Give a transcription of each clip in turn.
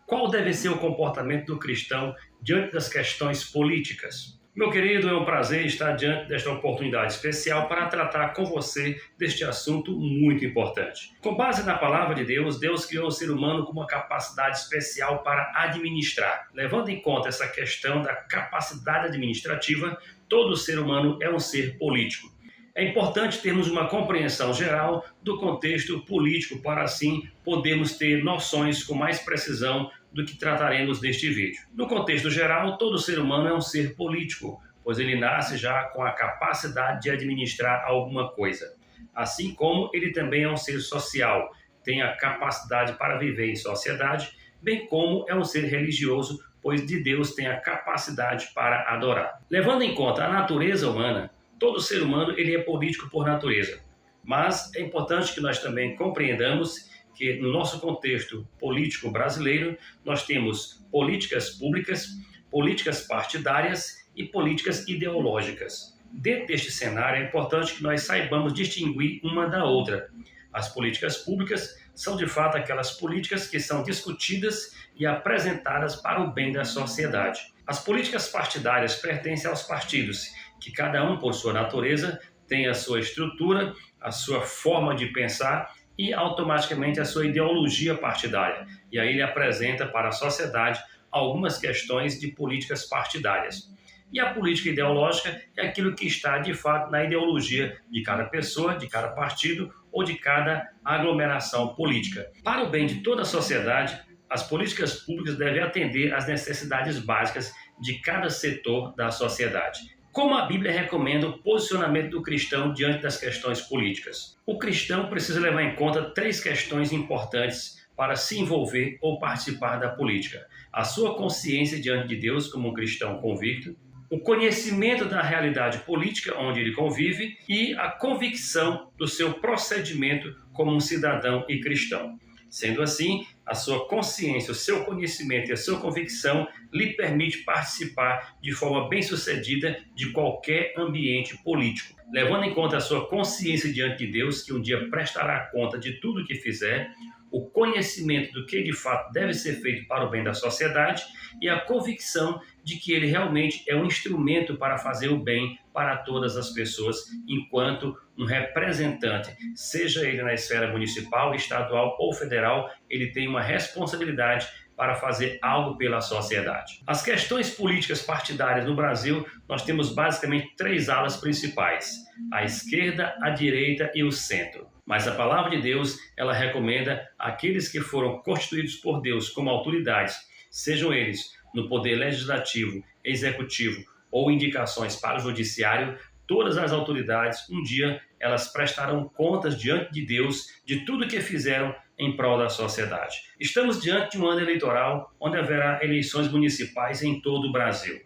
Qual deve ser o comportamento do cristão diante das questões políticas? Meu querido, é um prazer estar diante desta oportunidade especial para tratar com você deste assunto muito importante. Com base na palavra de Deus, Deus criou o ser humano com uma capacidade especial para administrar. Levando em conta essa questão da capacidade administrativa, todo ser humano é um ser político. É importante termos uma compreensão geral do contexto político para assim podermos ter noções com mais precisão do que trataremos neste vídeo. No contexto geral, todo ser humano é um ser político, pois ele nasce já com a capacidade de administrar alguma coisa. Assim como ele também é um ser social, tem a capacidade para viver em sociedade, bem como é um ser religioso, pois de Deus tem a capacidade para adorar. Levando em conta a natureza humana, todo ser humano ele é político por natureza, mas é importante que nós também compreendamos que no nosso contexto político brasileiro nós temos políticas públicas, políticas partidárias e políticas ideológicas. Dentro deste cenário é importante que nós saibamos distinguir uma da outra. As políticas públicas são de fato aquelas políticas que são discutidas e apresentadas para o bem da sociedade. As políticas partidárias pertencem aos partidos, que cada um, por sua natureza, tem a sua estrutura, a sua forma de pensar e automaticamente a sua ideologia partidária. E aí ele apresenta para a sociedade algumas questões de políticas partidárias. E a política ideológica é aquilo que está, de fato, na ideologia de cada pessoa, de cada partido ou de cada aglomeração política. Para o bem de toda a sociedade, as políticas públicas devem atender às necessidades básicas de cada setor da sociedade. Como a Bíblia recomenda o posicionamento do cristão diante das questões políticas? O cristão precisa levar em conta 3 questões importantes para se envolver ou participar da política: a sua consciência diante de Deus como um cristão convicto, o conhecimento da realidade política onde ele convive e a convicção do seu procedimento como um cidadão e cristão. Sendo assim, a sua consciência, o seu conhecimento e a sua convicção lhe permite participar de forma bem-sucedida de qualquer ambiente político. Levando em conta a sua consciência diante de Deus, que um dia prestará conta de tudo o que fizer, o conhecimento do que de fato deve ser feito para o bem da sociedade e a convicção de que ele realmente é um instrumento para fazer o bem para todas as pessoas, enquanto um representante, seja ele na esfera municipal, estadual ou federal, ele tem uma responsabilidade para fazer algo pela sociedade. As questões políticas partidárias no Brasil, nós temos basicamente 3 alas principais: a esquerda, a direita e o centro. Mas a palavra de Deus, ela recomenda aqueles que foram constituídos por Deus como autoridades, sejam eles no poder legislativo, executivo ou indicações para o judiciário, todas as autoridades, um dia, elas prestarão contas diante de Deus de tudo que fizeram em prol da sociedade. Estamos diante de um ano eleitoral onde haverá eleições municipais em todo o Brasil.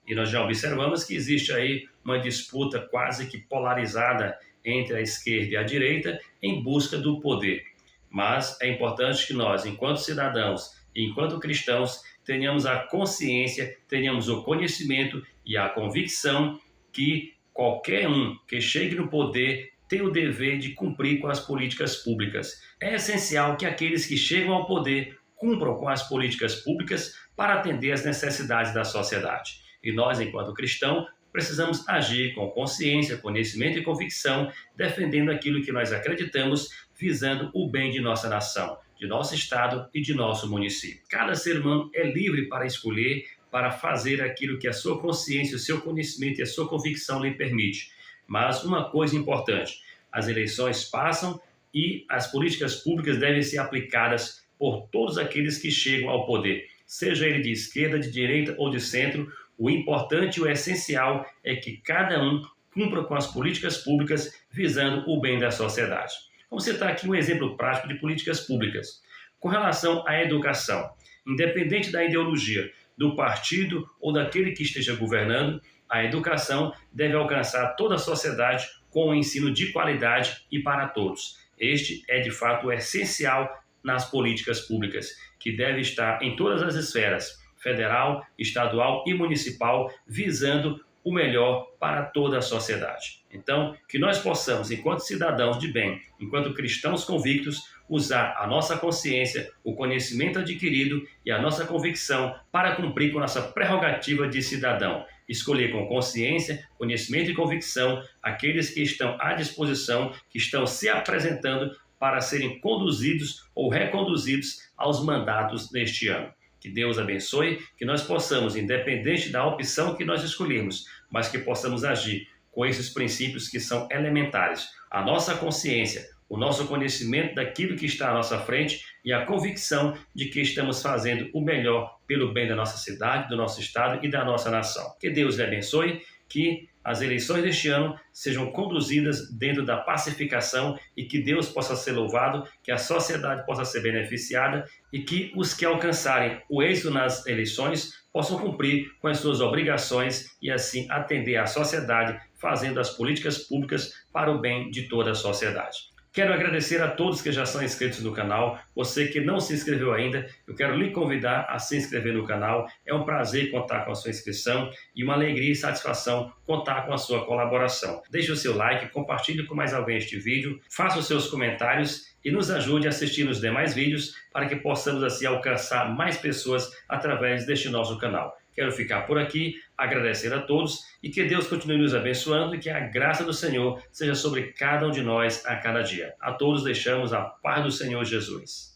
E nós já observamos que existe aí uma disputa quase que polarizada entre a esquerda e a direita em busca do poder. Mas é importante que nós, enquanto cidadãos e enquanto cristãos, tenhamos a consciência, tenhamos o conhecimento e a convicção que qualquer um que chegue no poder tem o dever de cumprir com as políticas públicas. É essencial que aqueles que chegam ao poder cumpram com as políticas públicas para atender às necessidades da sociedade. E nós, enquanto cristãos, precisamos agir com consciência, conhecimento e convicção, defendendo aquilo que nós acreditamos, visando o bem de nossa nação, de nosso estado e de nosso município. Cada ser humano é livre para escolher, para fazer aquilo que a sua consciência, o seu conhecimento e a sua convicção lhe permite. Mas uma coisa importante: as eleições passam e as políticas públicas devem ser aplicadas por todos aqueles que chegam ao poder, seja ele de esquerda, de direita ou de centro. O importante e o essencial é que cada um cumpra com as políticas públicas visando o bem da sociedade. Vamos citar aqui um exemplo prático de políticas públicas. Com relação à educação, independente da ideologia, do partido ou daquele que esteja governando, a educação deve alcançar toda a sociedade com um ensino de qualidade e para todos. Este é de fato o essencial nas políticas públicas, que deve estar em todas as esferas, federal, estadual e municipal, visando o melhor para toda a sociedade. Então, que nós possamos, enquanto cidadãos de bem, enquanto cristãos convictos, usar a nossa consciência, o conhecimento adquirido e a nossa convicção para cumprir com nossa prerrogativa de cidadão. Escolher com consciência, conhecimento e convicção aqueles que estão à disposição, que estão se apresentando para serem conduzidos ou reconduzidos aos mandatos deste ano. Que Deus abençoe, que nós possamos, independente da opção que nós escolhermos, mas que possamos agir com esses princípios que são elementares. A nossa consciência, o nosso conhecimento daquilo que está à nossa frente e a convicção de que estamos fazendo o melhor pelo bem da nossa cidade, do nosso estado e da nossa nação. Que Deus lhe abençoe, que as eleições deste ano sejam conduzidas dentro da pacificação e que Deus possa ser louvado, que a sociedade possa ser beneficiada e que os que alcançarem o êxito nas eleições possam cumprir com as suas obrigações e assim atender à sociedade, fazendo as políticas públicas para o bem de toda a sociedade. Quero agradecer a todos que já são inscritos no canal. Você que não se inscreveu ainda, eu quero lhe convidar a se inscrever no canal. É um prazer contar com a sua inscrição e uma alegria e satisfação contar com a sua colaboração. Deixe o seu like, compartilhe com mais alguém este vídeo, faça os seus comentários e nos ajude a assistir os demais vídeos para que possamos assim alcançar mais pessoas através deste nosso canal. Quero ficar por aqui, agradecer a todos e que Deus continue nos abençoando e que a graça do Senhor seja sobre cada um de nós a cada dia. A todos deixamos a paz do Senhor Jesus.